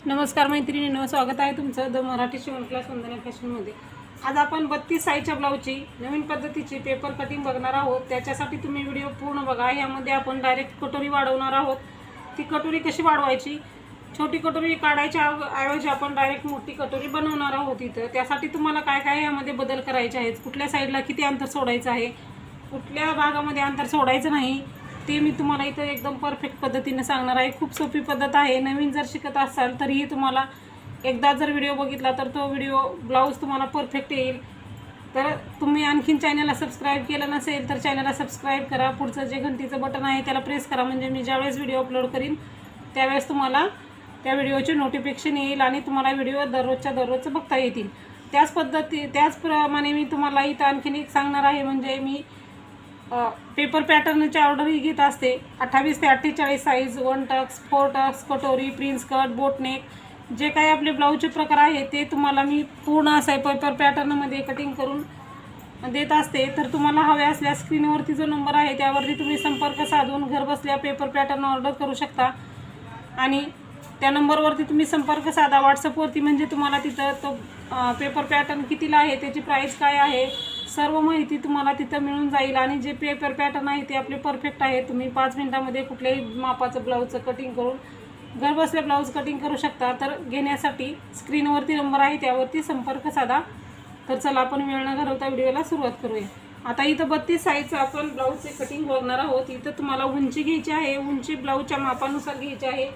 नमस्कार मैत्रिणींनो, स्वागत आहे तुमचं द मराठी शिवण क्लास वंदना फॅशनमध्ये। आज आपण 32 साईजच्या ब्लाऊजची नवीन पद्धतीची पेपर कटिंग बघणार आहोत। त्याच्यासाठी तुम्ही व्हिडिओ पूर्ण बघा। यामध्ये आपण डायरेक्ट कटोरी वाढवणार आहोत। ती कटोरी कशी वाढवायची, छोटी कटोरी काढायच्या ऐवजी आपण डायरेक्ट मोठी कटोरी बनवणार आहोत। इथं त्यासाठी तुम्हाला काय काय यामध्ये बदल करायचे आहेत, कुठल्या साईडला किती अंतर सोडायचं आहे, कुठल्या भागामध्ये अंतर सोडायचं नाही, ते मी तुम्हाला इथं एकदम परफेक्ट पद्धतीने सांगणार आहे। खूप सोपी पद्धत आहे। नवीन जर शिकत असाल तरीही तुम्हाला एकदा जर व्हिडिओ बघितला तर तो ब्लाऊज तुम्हाला परफेक्ट येईल। तर तुम्ही आणखीन चॅनलला सबस्क्राईब केलं नसेल तर चॅनलला सबस्क्राईब करा। पुढचं जे घंटीचं बटन आहे त्याला प्रेस करा, म्हणजे मी ज्यावेळेस व्हिडिओ अपलोड करीन त्यावेळेस तुम्हाला त्या व्हिडिओचे नोटिफिकेशन येईल आणि तुम्हाला व्हिडिओ दररोजचं बघता येतील। त्याचप्रमाणे मी तुम्हाला इथं आणखीन एक सांगणार आहे, म्हणजे मी पेपर पॅटर्नची ऑर्डरही घेत असते। 28 ते 48 साईज, 1 टक्स, 4 टक्स, कटोरी, प्रिन्स कट, बोटनेक, जे काही आपले ब्लाऊजचे प्रकार आहे ते तुम्हाला मी पूर्ण असं पेपर पॅटर्नमध्ये कटिंग करून देत असते। तर तुम्हाला हवे असल्यास स्क्रीनवरती जो नंबर आहे त्यावरती तुम्ही संपर्क साधून घरबसल्या पेपर पॅटर्न ऑर्डर करू शकता आणि त्या नंबरवरती तुम्ही संपर्क साधा व्हॉट्सअपवरती, म्हणजे तुम्हाला तिथं तो पेपर पॅटर्न कितीला आहे, त्याची प्राईस काय आहे, सर्व माहिती तुम्हाला तिथं मिळून जाईल। आणि जे पेपर पॅटर्न आहे ते आपले परफेक्ट आहे। तुम्ही 5 मिनिटांमध्ये कुठल्याही मापाचं ब्लाऊजचं कटिंग करून घरबसल्या ब्लाऊज कटिंग करू शकता। तर घेण्यासाठी स्क्रीनवरती नंबर आहे त्यावरती संपर्क साधा। तर चला आपण वेळ न घालवता व्हिडिओला सुरुवात करूया। आता इथं 32 साईजचं आपण ब्लाऊजचे कटिंग बघणार आहोत। इथं तुम्हाला उंची घ्यायची आहे, उंची ब्लाऊजच्या मापानुसार घ्यायची आहे।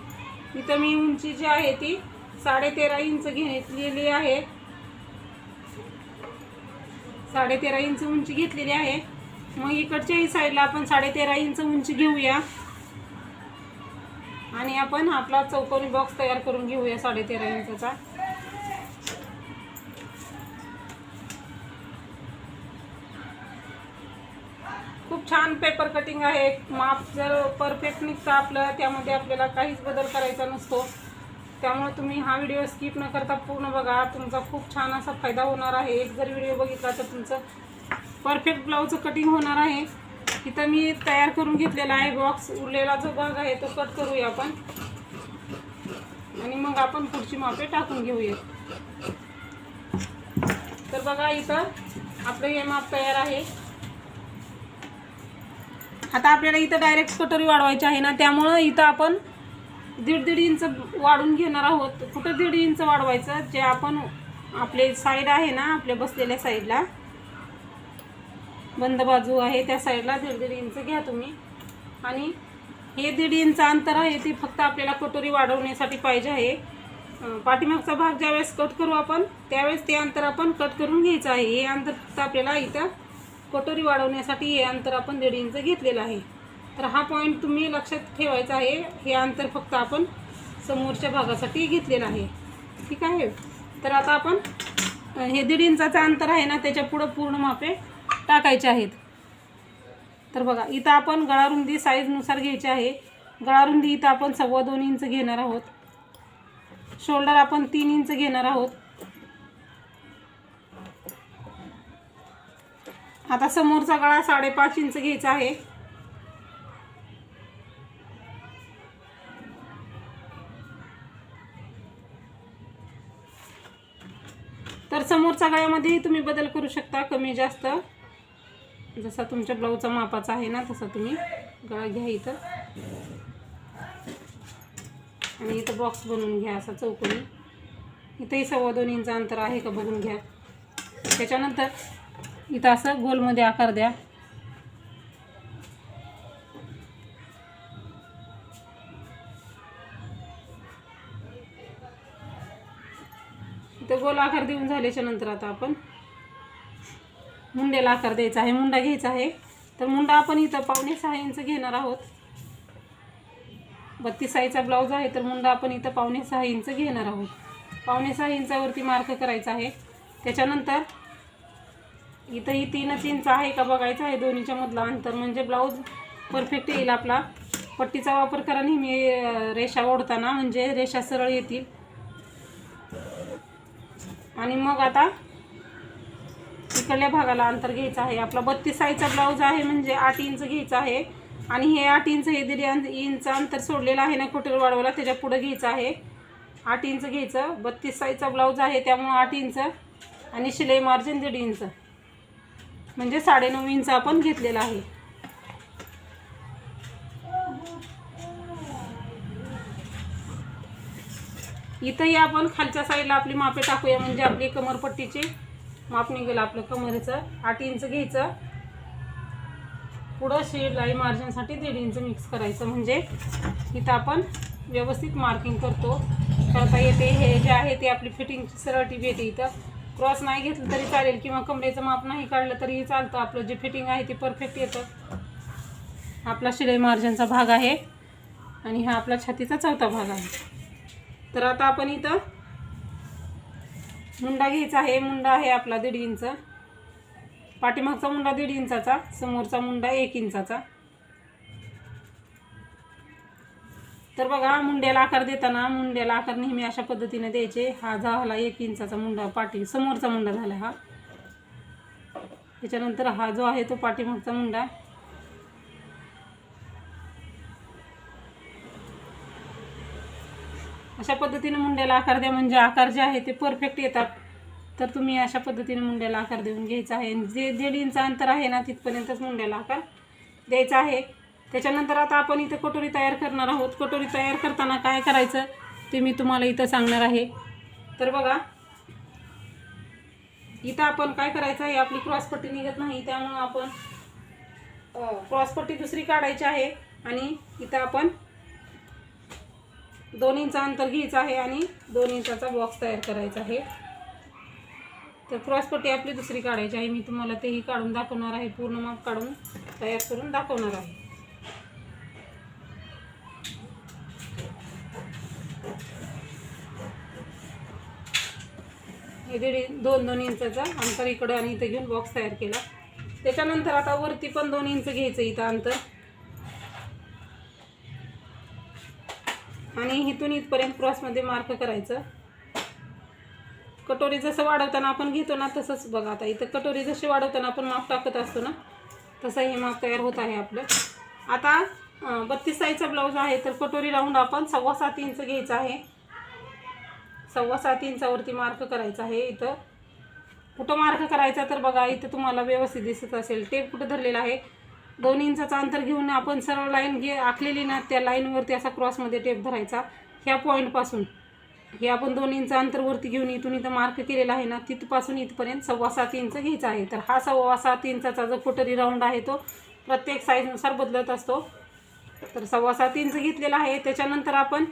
इथं मी उंची जी आहे ती 13.5 इंच घेतलेली आहे। 13.5 इंच उंची घेतलेली आहे। मग इकडच्याही साईडला आपण 13.5 इंच उंची घेऊया आणि आपण आपला चौकोनी बॉक्स तयार करून घेऊया 13.5 इंचचा। खूप छान पेपर कटिंग आहे। माप जर परफेक्ट निघतं आपलं, त्यामध्ये आपल्याला काहीच बदल करायचा नसतो। त्यामुळे तुम्ही हा व्हिडिओ स्किप न करता पूर्ण बघा, तुमचा खूप छान असा फायदा होणार आहे। एक जर व्हिडिओ बघितला तर तुमचं परफेक्ट ब्लाऊजचं कटिंग होणार आहे। इथं मी तयार करून घेतलेला आहे बॉक्स। उरलेला जो भाग आहे तो कट करूया आपण आणि मग आपण पुढची मापे टाकून घेऊया। तर बघा इथं आपलं हे माप तयार आहे। आता आपल्याला इथं डायरेक्ट कटोरी वाढवायची आहे ना, त्यामुळं इथं आपण 1.5 इंच वाढून घेणार आहोत। कुठं 1.5 इंच वाढवायचं, जे आपण आपले साईड आहे ना, आपल्या बसलेल्या साईडला बंद बाजू आहे त्या साईडला 1.5 इंच घ्या तुम्ही। आणि हे 1.5 इंच अंतर आहे ते फक्त आपल्याला कटोरी वाढवण्यासाठी पाहिजे आहे। पाठीमागचा भाग ज्यावेळेस कट करू आपण त्यावेळेस ते अंतर आपण कट करून घ्यायचं आहे। हे अंतर फक्त आपल्याला इथं कटोरी वाढवण्यासाठी हे अंतर आपण 1.5 इंच घेतलेलं आहे। तर हा पॉईंट तुम्ही लक्षात ठेवायचा आहे। हे अंतर फक्त आपण समोरच्या भागासाठी घेतलेलं आहे, ठीक आहे। तर आता आपण हे 1.5 इंचाचं अंतर आहे ना, त्याच्या पुढं पूर्ण मापे टाकायचे आहेत। तर बघा इथं आपण गळारुंदी साईजनुसार घ्यायची आहे। गळारुंदी इथं आपण 2.25 इंच घेणार आहोत। शोल्डर आपण 3 इंच घेणार आहोत। आता समोरचा गळा 5.5 इंच घ्यायचा आहे। तर समोरच्या गळ्यामध्ये तुम्ही बदल करू शकता, कमी जास्त, जसा तुमच्या ब्लाऊजचा मापाचा आहे ना तसा तुम्ही गळा घ्या इथं आणि इथं बॉक्स बनवून घ्या असा चौकोनी। इथंही 2.25 इंच अंतर आहे का बघून घ्या। त्याच्यानंतर इथं असं गोलमध्ये आकार द्या। इथं गोल आकार देऊन झाल्याच्या नंतर आता आपण मुंड्याला आकार द्यायचा आहे, मुंडा घ्यायचा आहे। तर मुंडा आपण इथं 5.6 इंच घेणार आहोत। 32 साईजचा ब्लाऊज आहे तर मुंडा आपण इथं 5.6 इंच घेणार आहोत। 5.6 इंचावरती मार्क करायचा आहे। त्याच्यानंतर इथंही 3 इंच आहे का बघायचं आहे दोन्हीच्या मधला अंतर, म्हणजे ब्लाऊज परफेक्ट येईल आपला। पट्टीचा वापर करा नेहमी रेषा ओढताना, म्हणजे रेषा सरळ येतील। आणि मग आता इकडल्या भागाला अंतर घ्यायचं आहे। आपला 32 साईजचा ब्लाऊज आहे म्हणजे 8 इंच घ्यायचा आहे आणि हे 8 इंच हे 1.5 इंच अंतर सोडलेलं आहे ना कटोरी वाढवायला, त्याच्या पुढे घ्यायचं आहे। 8 इंच घ्यायचं. 32 साईजचा ब्लाऊज आहे त्यामुळे 8 इंच आणि शिलाई मार्जिन 1.5 इंच म्हणजे 9.5 इंच आपण घेतलेला आहे. इथंही आपण खालच्या साईडला आपली मापे टाकूया म्हणजे आपली कमरपट्टीची माप निघेल. आपलं कमरेचं 8 इंच घ्यायचं. पुढं शिलाई मार्जिनसाठी 1.5 इंच मिक्स करायचं म्हणजे इथं आपण व्यवस्थित मार्किंग करता येते. हे जे आहे ते आपली फिटिंगची सरळ टीप येते. इथं क्रॉस नाही घेतलं तरी चालेल किंवा कमरेचं माप नाही काढलं तरीही चालतं. आपलं जे फिटिंग आहे ते परफेक्ट येतं. आपला शिलाई मार्जिनचा भाग आहे आणि हा आपला छातीचा चौथा भाग आहे. तर आता आपण इथं मुंडा घ्यायचा आहे. मुंडा आहे आपला 1.5 इंच. पाठीमागचा मुंडा 1.5 इंचाचा, समोरचा मुंडा 1 इंचाचा. तर बघा मुंड्याला आकार देताना मुंड्याला आकार नेहमी अशा पद्धतीने द्यायचे. हा झाला 1 इंचाचा मुंडा, समोरचा मुंडा झाला हा. त्याच्यानंतर हा जो आहे तो पाठीमागचा मुंडा. अशा पद्धतीने मुंड्याला आकार द्या म्हणजे आकार जे आहे ते परफेक्ट येतात. तर तुम्ही अशा पद्धतीने मुंड्याला आकार देऊन घ्यायचा आहे. जे 1.5 इंच अंतर आहे ना तिथपर्यंतच मुंड्याला आकार द्यायचा आहे. त्याच्यानंतर आता आपण इथं कटोरी तयार करणार आहोत. कटोरी तयार करताना काय करायचं ते मी तुम्हाला इथं सांगणार आहे. तर बघा इथं आपण काय करायचं आहे, आपली क्रॉसपट्टी निघत नाही त्यामुळे आपण क्रॉसपट्टी दुसरी काढायची आहे आणि इथं आपण 2 इंच अंतर घ्यायचं आहे आणि 2 इंचाचा बॉक्स तयार करायचा आहे. तर क्रॉसपट्टी आपली दुसरी काढायची आहे. मी तुम्हाला तेही काढून दाखवणार आहे. पूर्ण माप काढून तयार करून दाखवणार आहे. हे 2 इंचाचा अंतर इकडं आणि इथं घेऊन बॉक्स तयार केला. त्याच्यानंतर आता वरती पण 2 इंच घ्यायचं इथं अंतर आणि इथून इथपर्यंत क्रॉसमध्ये मार्क करायचं. कटोरी जसं वाढवताना आपण घेतो ना तसंच बघा. आता इथं कटोरी जशी वाढवताना आपण माप टाकत असतो ना तसं हे माप तयार होत आहे आपलं. आता 32 साईजचा ब्लाऊज आहे तर कटोरी राऊंड आपण 7.25 इंच घ्यायचा आहे. 7.25 इंचावरती मार्क करायचा आहे. इथं कुठं मार्क करायचा तर बघा इथं तुम्हाला व्यवस्थित दिसत असेल. टेप कुठं धरलेला आहे 2 इंचाचा अंतर घेऊन आपण सरळ लाईन आखलेली ना त्या लाईनवरती असा क्रॉसमध्ये टेप धरायचा. ह्या पॉईंटपासून हे आपण 2 इंच अंतरवरती घेऊन इथून इथं मार्क केलेला आहे ना तिथपासून इथपर्यंत 7.25 इंच घ्यायचा आहे. तर हा 7.25 इंचाचा जो कटोरी राऊंड आहे तो प्रत्येक साईजनुसार बदलत असतो. तर 7.25 इंच घेतलेला आहे. त्याच्यानंतर आपण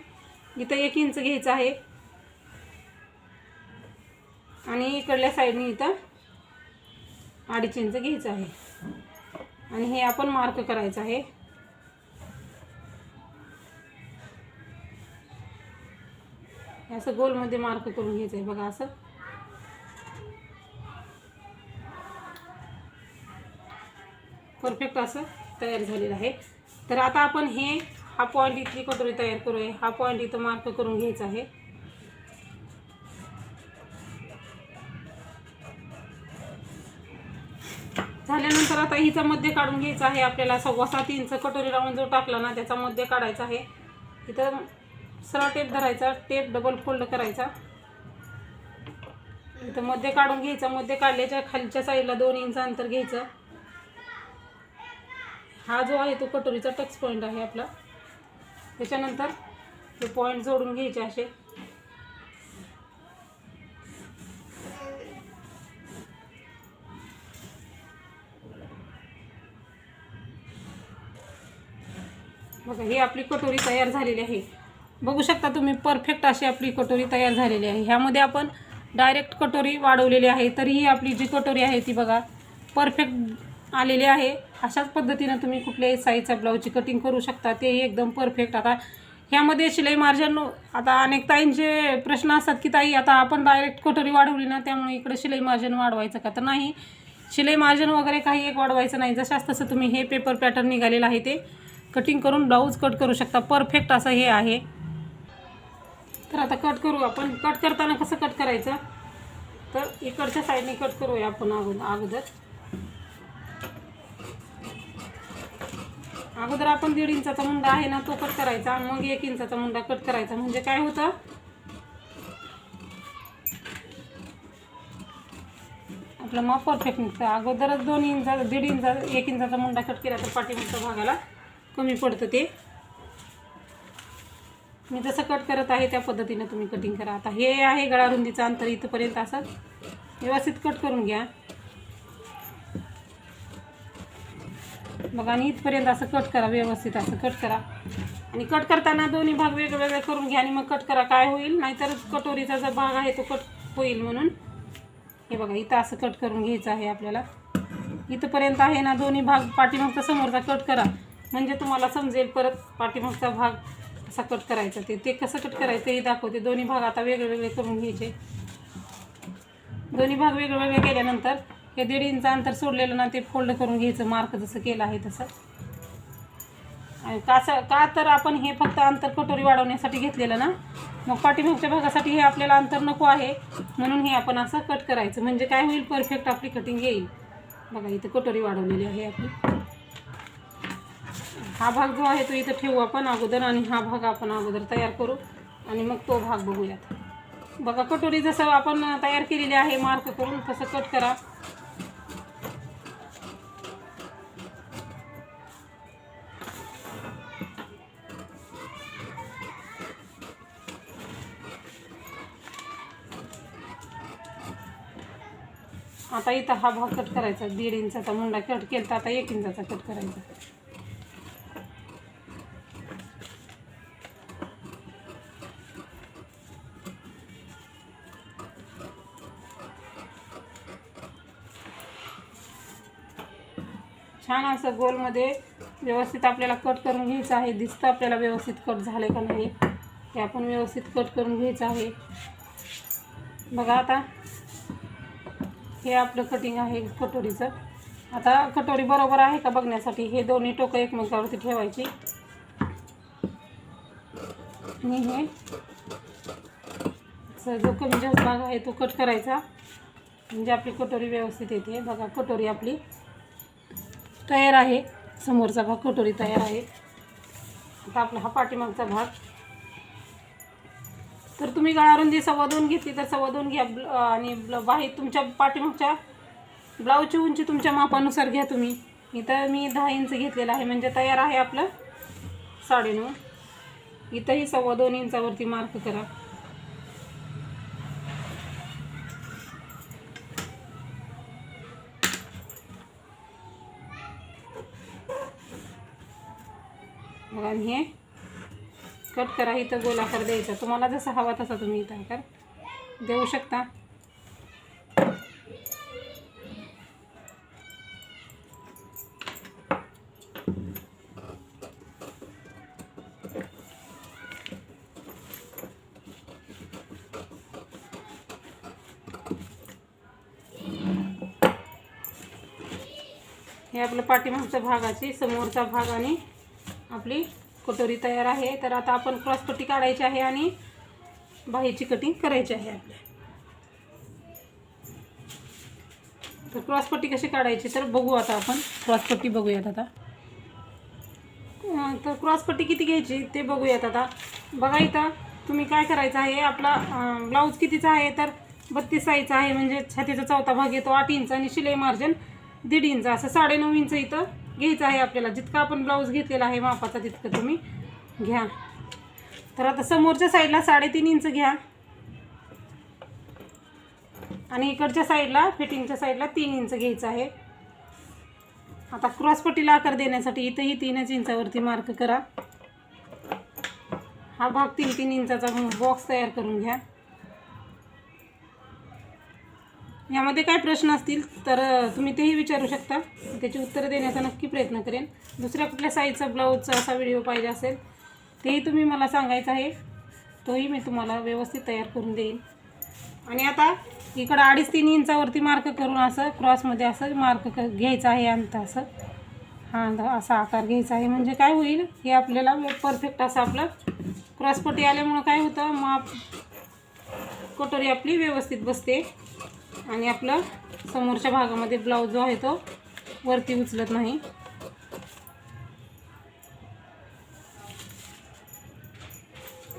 इथं 1 इंच घ्यायचं आहे आणि इकडल्या साईडने इथं 2.5 इंच घ्यायचं आहे आणि हे आपण मार्क करायचं आहे. असं गोलमध्ये मार्क करून घ्यायचं आहे बघा. असं परफेक्ट असं तयार झालेलं आहे. तर आता आपण हा पॉईंट इथली कटोरी तयार करूया. हा पॉईंट इथं मार्क करून घ्यायचा आहे. झाल्यानंतर आता हिचा मध्य काढून घ्यायचा आहे आपल्याला. 7.25 इंच कटोरी राऊंड जो टाकला ना त्याचा मध्य काढायचा आहे. इथं सरळ टेप धरायचा, टेप डबल फोल्ड करायचा, इथं मध्य काढून घ्यायचा. मध्य काढल्याच्या खालच्या साईडला 2 इंच अंतर घ्यायचं. हा जो आहे तो कटोरीचा टच पॉईंट आहे आपला. त्याच्यानंतर हे पॉईंट जोडून घ्यायचे असे. बघा ही आपली कटोरी तयार झालेली आहे. बघू शकता तुम्ही परफेक्ट अशी आपली कटोरी तयार झालेली आहे. ह्यामध्ये आपण डायरेक्ट कटोरी वाढवलेली आहे तरीही आपली जी कटोरी आहे ती बघा परफेक्ट आलेली आहे. अशाच पद्धतीने तुम्ही कुठल्याही साईजच्या ब्लाऊजची कटिंग करू शकता, तेही एकदम परफेक्ट. आता ह्यामध्ये शिलाई मार्जिन, आता अनेक ताईंचे प्रश्न असतात की ताई आता आपण डायरेक्ट कटोरी वाढवली ना त्यामुळे इकडे शिलाई मार्जिन वाढवायचं का? तर नाही, शिलाई मार्जिन वगैरे काही एक वाढवायचं नाही. जशाच तसं तुम्ही हे पेपर पॅटर्न निघालेलं आहे ते कटिंग करून ब्लाऊज कट करू शकता. परफेक्ट असं हे आहे. तर आता कट करू आपण. कट करताना कसं कट करायचं तर इकडच्या साईडने कट करूया आपण अगोदर आपण 1.5 इंचाचा मुंडा आहे ना तो कट करायचा, मग 1 इंचाचा मुंडा कट करायचा. म्हणजे काय होतं आपलं माप परफेक्ट निघतं. अगोदरच 2 इंचा 1.5 इंचा 1 इंचाचा मुंडा कट केला तर पाठीमागच्या भागाला कमी पडतं. ते मी जसं कट करत आहे त्या पद्धतीने तुम्ही कटिंग करा. आता हे आहे गळा रुंदीचं अंतर, इथंपर्यंत असं व्यवस्थित कट करून घ्या बघा. आणि इथपर्यंत असं कट करा, व्यवस्थित असं कट करा. आणि कट करताना दोन्ही भाग वेगवेगळे करून घ्या आणि मग कट करा. काय होईल, नाहीतर कटोरीचा जो भाग आहे तो कट होईल. म्हणून हे बघा इथं असं कट करून घ्यायचं आहे आपल्याला. इथंपर्यंत आहे ना, दोन्ही भाग पाठीमागचा समोरचा कट करा म्हणजे तुम्हाला समजेल परत पाठीमागचा भाग कसा कट करायचा. ते कसं कट करायचं हे दाखवते. दोन्ही भाग आता वेगवेगळे करून घ्यायचे. दोन्ही भाग वेगवेगळे केल्यानंतर हे 1.5 इंच अंतर सोडलेलं ना ते फोल्ड करून घ्यायचं, मार्क जसं केलं आहे तसं. आणि का तर आपण हे फक्त अंतर कटोरी वाढवण्यासाठी घेतलेलं ना, मग पाठीमागच्या भागासाठी हे आपल्याला अंतर नको आहे म्हणून हे आपण असं कट करायचं. म्हणजे काय होईल, परफेक्ट आपली कटिंग येईल. बघा इथं कटोरी वाढवलेली आहे आपली. हा भाग जो आहे तो इथं ठेवू आपण अगोदर आणि हा भाग आपण अगोदर तयार करू आणि मग तो भाग बघूयात. बघा कटोरी जसं आपण तयार केलेली आहे मार्क करून तसं कट करा. आता इथं हा भाग कट करायचा. 1.5 इंचाचा मुंडा कट केला तर आता 1 इंचाचा कट करायचा. छान असं गोलमध्ये व्यवस्थित आपल्याला कट करून घ्यायचं आहे. दिसतं आपल्याला व्यवस्थित कट झालं का नाही हे आपण व्यवस्थित कट करून घ्यायचं आहे. बघा आता हे आपलं कटिंग आहे कटोरीचं. आता कटोरी बरोबर आहे का बघण्यासाठी हे दोन्ही टोकं एकमेकावरती ठेवायची आणि हे जो कमी जास्त भाग आहे तो कट करायचा म्हणजे आपली कटोरी व्यवस्थित येते. बघा कटोरी आपली तयार आहे. समोरचा भाग कटोरी तयार आहे. आता आपला हा पाठीमागचा भाग. तर तुम्ही गळारुंदी 2.25 घेतली तर 2.25 घ्या आणि बाहेर तुमच्या पाठीमागच्या ब्लाऊजची उंची तुमच्या मापानुसार घ्या तुम्ही. इथं मी 10 इंच घेतलेलं आहे म्हणजे तयार आहे आपलं 9.5. इथंही 2.25 इंचावरती मार्क करा. बघा आणि हे कट करा. इथं गोलाकार द्यायचा. तुम्हाला जसा हवा तसा तुम्ही इथं आकार देऊ शकता. हे आपलं पाठीमागच्या भागाची समोरचा भाग आणि आपली कटोरी तयार आहे. तर आता आपण क्रॉसपट्टी काढायची आहे आणि बाहीची कटिंग करायची आहे आपल्या. तर क्रॉसपट्टी कशी काढायची तर बघू. आता आपण क्रॉसपट्टी बघूयात. आता तर क्रॉसपट्टी किती घ्यायची ते बघूयात. आता बघा इथं तुम्ही काय करायचं आहे, आपला ब्लाऊज कितीचा आहे तर 32 साईजचा आहे म्हणजे छातीचा चौथा भाग येतो 8 इंच आणि शिलाई मार्जिन 1.5 इंच असं 9.5 इंच इथं घ्यायचं आहे आपल्याला. जितका आपण ब्लाऊज घेतलेला आहे मापाचा तितकं तुम्ही घ्या. तर आता समोरच्या साईडला 3.5 इंच घ्या आणि इकडच्या साईडला फिटिंगच्या साईडला 3 इंच घ्यायचं आहे. आता क्रॉसपट्टीला आकार देण्यासाठी इथंही 3 इंचावरती मार्क करा. हा भाग 3 इंचाचा बॉक्स तयार करून घ्या. यामध्ये काय प्रश्न असतील तर तुम्ही तेही विचारू शकता. त्याची उत्तरं देण्याचा नक्की प्रयत्न करेन. दुसऱ्या कुठल्या साईजचा ब्लाऊजचा असा व्हिडिओ पाहिजे असेल तेही तुम्ही मला सांगायचं आहे, तोही मी तुम्हाला व्यवस्थित तयार करून देईन. आणि आता इकडं 2.5-3 इंचावरती मार्क करून असं क्रॉसमध्ये असं मार्क घ्यायचं आहे. अंत असं हा असा आकार घ्यायचा आहे म्हणजे काय होईल, हे आपल्याला परफेक्ट असं आपलं क्रॉसपट्टी आल्यामुळं काय होतं, माप कटोरी आपली व्यवस्थित बसते आणि आपलं समोरच्या भागामध्ये ब्लाऊज जो आहे तो वरती उचलत नाही.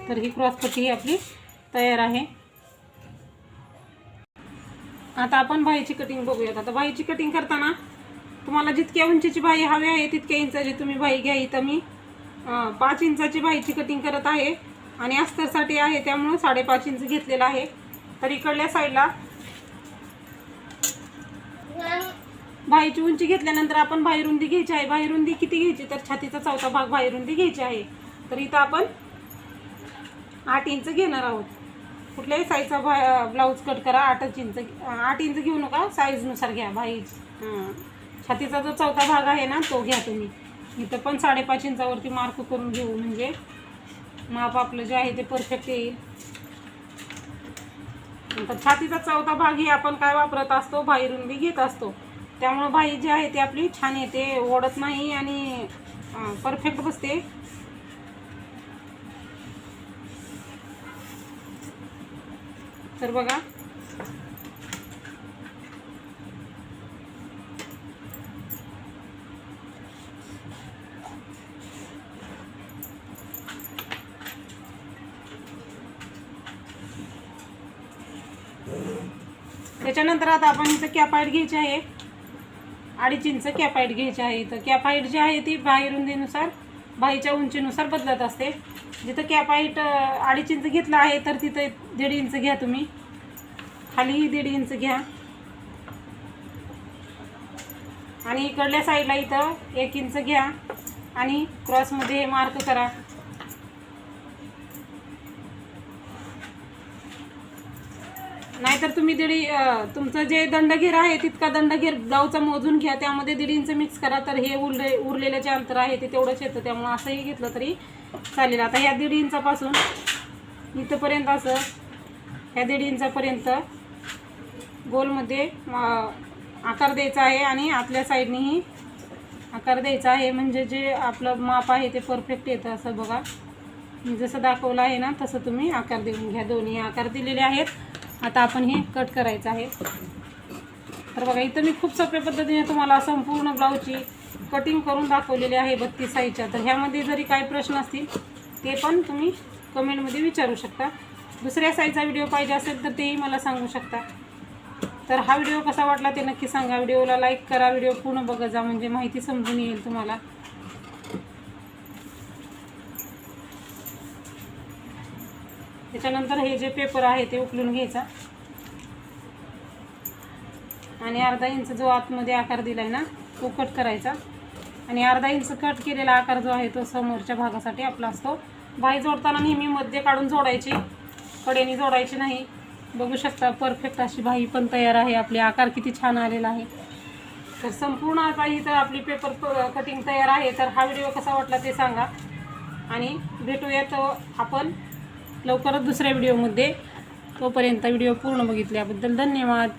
तर ही क्रॉसपट्टी आपली तयार आहे. आता आपण बाहीची कटिंग बघूयात. आता बाहीची कटिंग करताना तुम्हाला जितक्या उंचीची बाही हवी आहे तितक्या इंचाची तुम्ही बाही घ्या. इथं मी 5 इंचाची बाहीची कटिंग करत आहे आणि अस्तरसाठी आहे त्यामुळे 5.5 इंच घेतलेला आहे. तर इकडल्या साईडला बाहीची उंची घेतल्यानंतर आपण बाही रुंदी घ्यायची आहे. बाही रुंदी किती घ्यायची तर छातीचा 4था भाग बाही रुंदी घ्यायची आहे. तर इथं आपण 8 इंच घेणार आहोत. कुठल्याही साईजचा ब्लाऊज कट करा 8 इंच घेऊ नका, साईजनुसार घ्या. बाही छातीचा जो 4था भाग आहे ना तो घ्या तुम्ही. इथं पण 5.5 इंचावरती मार्क करून घेऊ म्हणजे माप आपलं जे आहे ते परफेक्ट येईल. नंतर छातीचा 4था भाग ही आपण काय वापरत असतो, बाही रुंदी घेत असतो. त्यामुळे बाही जी आहे ती आपली छान येते, ओढत नाही आणि परफेक्ट बसते. तर बघा त्याच्यानंतर आता आपण इथं कॅप हाईट घ्यायची आहे. 2.5 इंच कॅप हाईट घ्यायची आहे. इथं कॅप हाईट जी आहे ती बाही रुंदीनुसार बाहीच्या उंचीनुसार बदलत असते. जिथं कॅप हाईट 2.5 इंच घेतला आहे तर तिथं 1.5 इंच घ्या तुम्ही. खालीही 1.5 इंच घ्या आणि इकडल्या साईडला इथं 1 इंच घ्या आणि क्रॉसमध्ये मार्क करा. नाहीतर तुम्ही तुमचं जे दंडघेर आहे तितका दंडघेर ब्लाऊजचा मोजून घ्या, त्यामध्ये 1.5 इंच मिक्स करा. तर हे उरलेलं जे अंतर आहे ते तेवढंच येतं, त्यामुळे असंही घेतलं तरी चालेल. आता ह्या 1.5 इंचापासून इथंपर्यंत असं ह्या 1.5 इंचापर्यंत गोलमध्ये आकार द्यायचा आहे आणि आतल्या साईडनेही आकार द्यायचा आहे. म्हणजे जे आपलं माप आहे ते परफेक्ट येतं. असं बघा मी जसं दाखवलं आहे ना तसं तुम्ही आकार देऊन घ्या. दोन्ही आकार दिलेले आहेत. आता आपण हे कट करायचं आहे. तर बघा इथं मी खूप सोप्या पद्धतीने तुम्हाला संपूर्ण ब्लाऊजची कटिंग करून दाखवलेली आहे 32 साईजच्या. तर ह्यामध्ये जरी काही प्रश्न असतील ते पण तुम्ही कमेंटमध्ये विचारू शकता. दुसऱ्या साईजचा व्हिडिओ पाहिजे असेल तर तेही मला सांगू शकता. तर हा व्हिडिओ कसा वाटला ते नक्की सांगा. व्हिडिओला लाईक करा, व्हिडिओ पूर्ण बघत जा म्हणजे माहिती समजून येईल तुम्हाला. त्याच्यानंतर हे जे पेपर आहे ते उकलून घ्यायचा आणि 1/2 इंच जो आतमध्ये आकार दिला आहे ना तो कट करायचा. आणि 1/2 इंच कट केलेला आकार जो आहे तो समोरच्या भागासाठी आपला असतो. बाही जोडताना नेहमी मध्ये काढून जोडायची, कडेने जोडायची नाही. बघू शकता परफेक्ट अशी बाही पण तयार आहे. आपले आकार किती छान आलेला आहे. तर संपूर्ण आता ही तर आपली पेपर कटिंग तयार आहे. तर हा व्हिडिओ कसा वाटला ते सांगा आणि भेटूयात आपण लवकरच दुसऱ्या व्हिडिओमध्ये. तोपर्यंत व्हिडिओ पूर्ण बघितल्याबद्दल धन्यवाद.